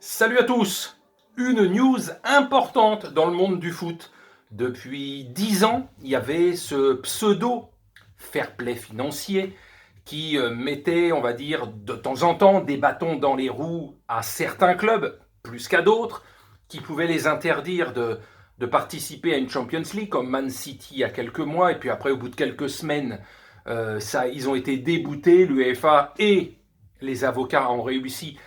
Salut à tous! Une news importante dans le monde du foot. Depuis 10 ans, il y avait ce pseudo fair play financier qui mettait, on va dire, de temps en temps des bâtons dans les roues à certains clubs, plus qu'à d'autres, qui pouvaient les interdire de participer à une Champions League, comme Man City il y a quelques mois, et puis après, au bout de quelques semaines, ils ont été déboutés, l'UEFA et les avocats ont réussi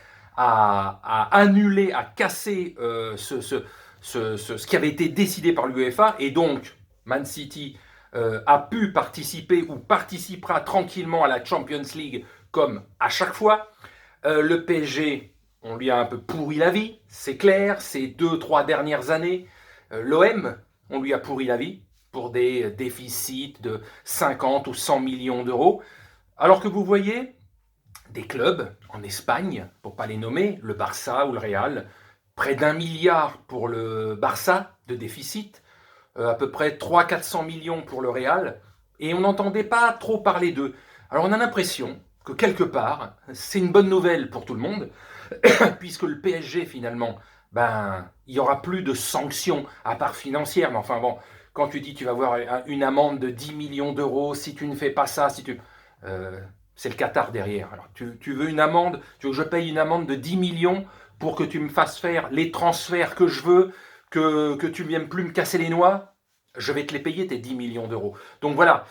à annuler, à casser ce qui avait été décidé par l'UEFA, et donc Man City a pu participer ou participera tranquillement à la Champions League comme à chaque fois. Le PSG, on lui a un peu pourri la vie, c'est clair, ces 2-3 dernières années. L'OM, on lui a pourri la vie pour des déficits de 50 ou 100 millions d'euros. Alors que vous voyez, des clubs en Espagne, pour ne pas les nommer, le Barça ou le Real, près d'1 milliard pour le Barça de déficit, à peu près 300-400 millions pour le Real, et on n'entendait pas trop parler d'eux. Alors on a l'impression que quelque part, c'est une bonne nouvelle pour tout le monde, puisque le PSG finalement, il n'y aura plus de sanctions, à part financières, mais enfin bon, quand tu dis tu vas avoir une amende de 10 millions d'euros si tu ne fais pas ça, si tu... Euh, c'est le Qatar derrière. Alors, tu veux une amende, tu veux que je paye une amende de 10 millions pour que tu me fasses faire les transferts que je veux, que tu ne viennes plus me casser les noix, je vais te les payer tes 10 millions d'euros. Donc voilà,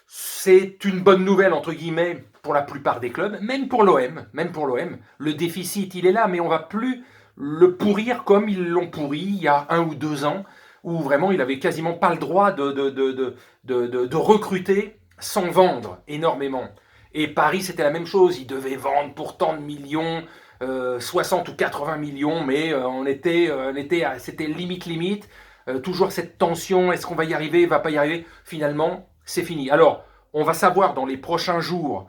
c'est une bonne nouvelle, entre guillemets, pour la plupart des clubs, même pour l'OM. Même pour l'OM, le déficit, il est là, mais on ne va plus le pourrir comme ils l'ont pourri il y a 1 ou 2 ans, où vraiment il avait quasiment pas le droit de recruter sans vendre énormément. Et Paris, c'était la même chose. Ils devaient vendre pour tant de millions, 60 ou 80 millions, mais c'était limite. Toujours cette tension, est-ce qu'on va y arriver, va pas y arriver. Finalement, c'est fini. Alors, on va savoir dans les prochains jours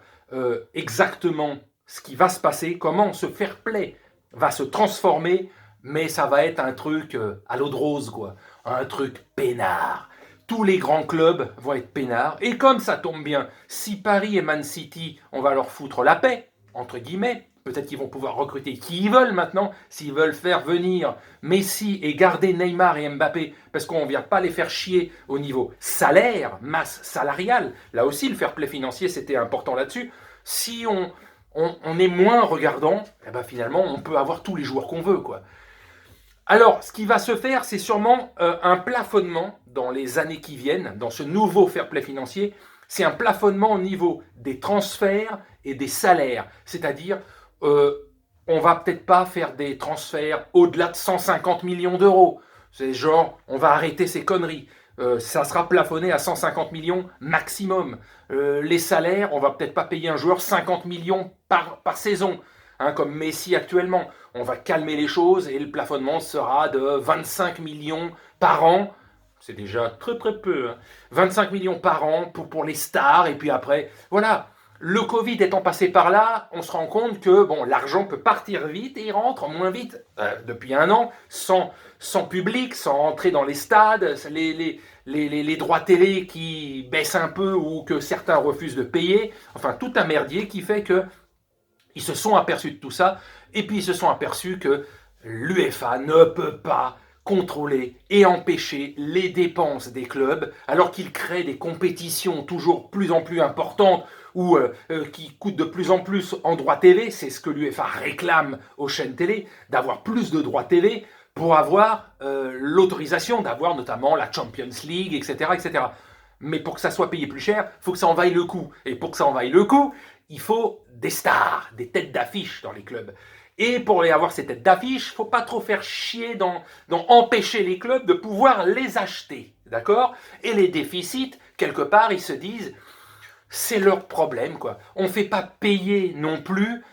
exactement ce qui va se passer, comment ce fair play va se transformer, mais ça va être un truc à l'eau de rose, quoi. Un truc peinard. Tous les grands clubs vont être peinards. Et comme ça tombe bien, si Paris et Man City, on va leur foutre la paix, entre guillemets, peut-être qu'ils vont pouvoir recruter qui ils veulent maintenant, s'ils veulent faire venir Messi et garder Neymar et Mbappé, parce qu'on ne vient pas les faire chier au niveau salaire, masse salariale. Là aussi, le fair play financier, c'était important là-dessus. Si on est moins regardant, eh ben finalement, on peut avoir tous les joueurs qu'on veut, quoi. Alors, ce qui va se faire, c'est sûrement un plafonnement dans les années qui viennent, dans ce nouveau fair play financier. C'est un plafonnement au niveau des transferts et des salaires. C'est-à-dire, on va peut-être pas faire des transferts au-delà de 150 millions d'euros. C'est genre, on va arrêter ces conneries. Ça sera plafonné à 150 millions maximum. Les salaires, on va peut-être pas payer un joueur 50 millions par saison. Comme Messi actuellement. On va calmer les choses et le plafonnement sera de 25 millions par an. C'est déjà très peu. 25 millions par an pour les stars. Et puis après, voilà. Le Covid étant passé par là, on se rend compte que bon, l'argent peut partir vite et il rentre moins vite. Depuis 1 an, sans public, sans rentrer dans les stades, les droits télé qui baissent un peu ou que certains refusent de payer. Enfin, tout un merdier qui fait que ils se sont aperçus de tout ça, et puis ils se sont aperçus que l'UEFA ne peut pas contrôler et empêcher les dépenses des clubs, alors qu'ils créent des compétitions toujours plus en plus importantes ou qui coûtent de plus en plus en droits TV. C'est ce que l'UEFA réclame aux chaînes télé, d'avoir plus de droits TV pour avoir l'autorisation d'avoir notamment la Champions League, etc., etc. Mais pour que ça soit payé plus cher, il faut que ça en vaille le coup. Et pour que ça en vaille le coup, il faut des stars, des têtes d'affiche dans les clubs. Et pour avoir ces têtes d'affiche, il ne faut pas trop faire chier dans empêcher les clubs de pouvoir les acheter. D'accord? Et les déficits, quelque part, ils se disent, c'est leur problème, quoi. On ne fait pas payer non plus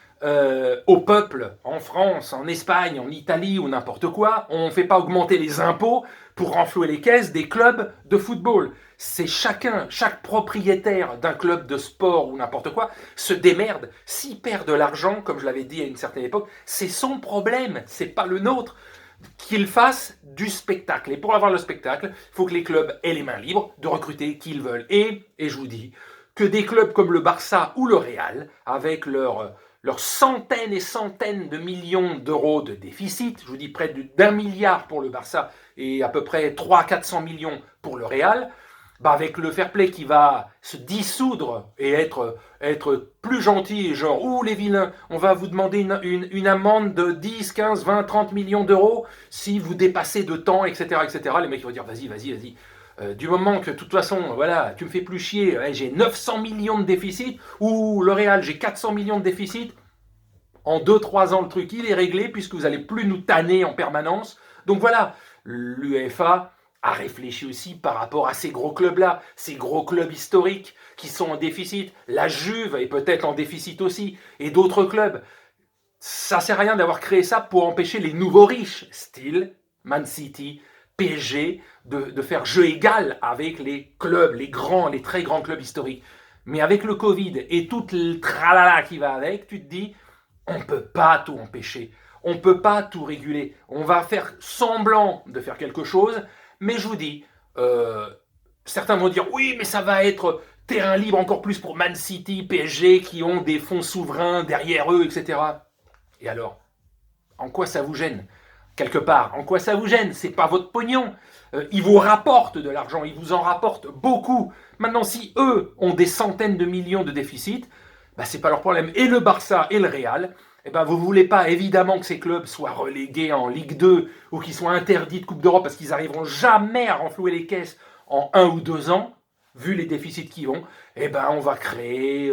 au peuple, en France, en Espagne, en Italie ou n'importe quoi. On ne fait pas augmenter les impôts pour renflouer les caisses des clubs de football. C'est chaque propriétaire d'un club de sport ou n'importe quoi se démerde. S'il perd de l'argent, comme je l'avais dit à une certaine époque, c'est son problème, c'est pas le nôtre. Qu'il fasse du spectacle. Et pour avoir le spectacle, il faut que les clubs aient les mains libres de recruter qui ils veulent. Et je vous dis que des clubs comme le Barça ou le Real, avec leurs centaines et centaines de millions d'euros de déficit, je vous dis près d'1 milliard pour le Barça et à peu près 300-400 millions pour le Real, bah avec le fair play qui va se dissoudre et être plus gentil, et genre, ouh les vilains, on va vous demander une amende de 10, 15, 20, 30 millions d'euros si vous dépassez de temps, etc., etc. Les mecs vont dire, vas-y. Du moment que, de toute façon, voilà, tu me fais plus chier, j'ai 900 millions de déficit, ou le Real, j'ai 400 millions de déficit, en 2-3 ans, le truc, il est réglé, puisque vous n'allez plus nous tanner en permanence. Donc voilà, l'UEFA a réfléchi aussi par rapport à ces gros clubs-là, ces gros clubs historiques qui sont en déficit. La Juve est peut-être en déficit aussi, et d'autres clubs. Ça ne sert à rien d'avoir créé ça pour empêcher les nouveaux riches, style Man City, PSG, de faire jeu égal avec les clubs, les grands, les très grands clubs historiques. Mais avec le Covid et tout le tralala qui va avec, tu te dis, on ne peut pas tout empêcher. On ne peut pas tout réguler. On va faire semblant de faire quelque chose, mais je vous dis, certains vont dire, oui, mais ça va être terrain libre encore plus pour Man City, PSG, qui ont des fonds souverains derrière eux, etc. Et alors, en quoi ça vous gêne? Quelque part, en quoi ça vous gêne? C'est pas votre pognon. Ils vous rapportent de l'argent, ils vous en rapportent beaucoup. Maintenant, si eux ont des centaines de millions de déficit, bah, c'est pas leur problème. Et le Barça et le Real, eh ben, vous voulez pas évidemment que ces clubs soient relégués en Ligue 2 ou qu'ils soient interdits de Coupe d'Europe parce qu'ils n'arriveront jamais à renflouer les caisses en 1 ou 2 ans, vu les déficits qu'ils ont. Eh ben, on va créer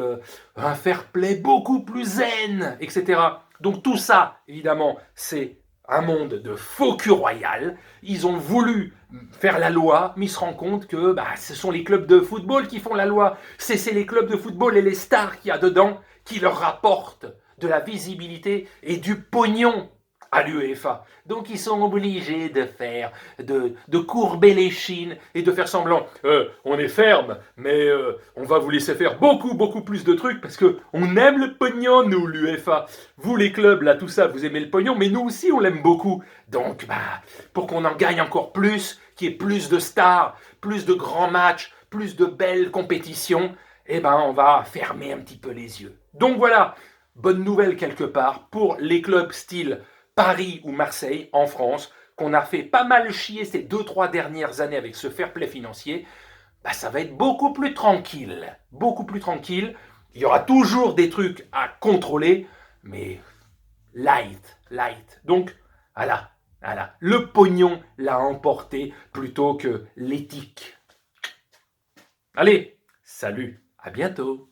un fair play beaucoup plus zen, etc. Donc tout ça, évidemment, c'est un monde de faux cul royal. Ils ont voulu faire la loi, mais ils se rendent compte que ce sont les clubs de football qui font la loi. C'est les clubs de football et les stars qu'il y a dedans qui leur rapportent de la visibilité et du pognon à l'UEFA. Donc ils sont obligés de courber les chines et de faire semblant. On est ferme, mais on va vous laisser faire beaucoup plus de trucs parce que on aime le pognon, nous, l'UEFA. Vous, les clubs, là, tout ça, vous aimez le pognon, mais nous aussi, on l'aime beaucoup. Donc, pour qu'on en gagne encore plus, qu'il y ait plus de stars, plus de grands matchs, plus de belles compétitions, on va fermer un petit peu les yeux. Donc voilà, bonne nouvelle quelque part pour les clubs style Paris ou Marseille en France, qu'on a fait pas mal chier ces 2-3 dernières années avec ce fair play financier, ça va être beaucoup plus tranquille. Beaucoup plus tranquille. Il y aura toujours des trucs à contrôler, mais light. Donc, voilà. Le pognon l'a emporté plutôt que l'éthique. Allez, salut, à bientôt.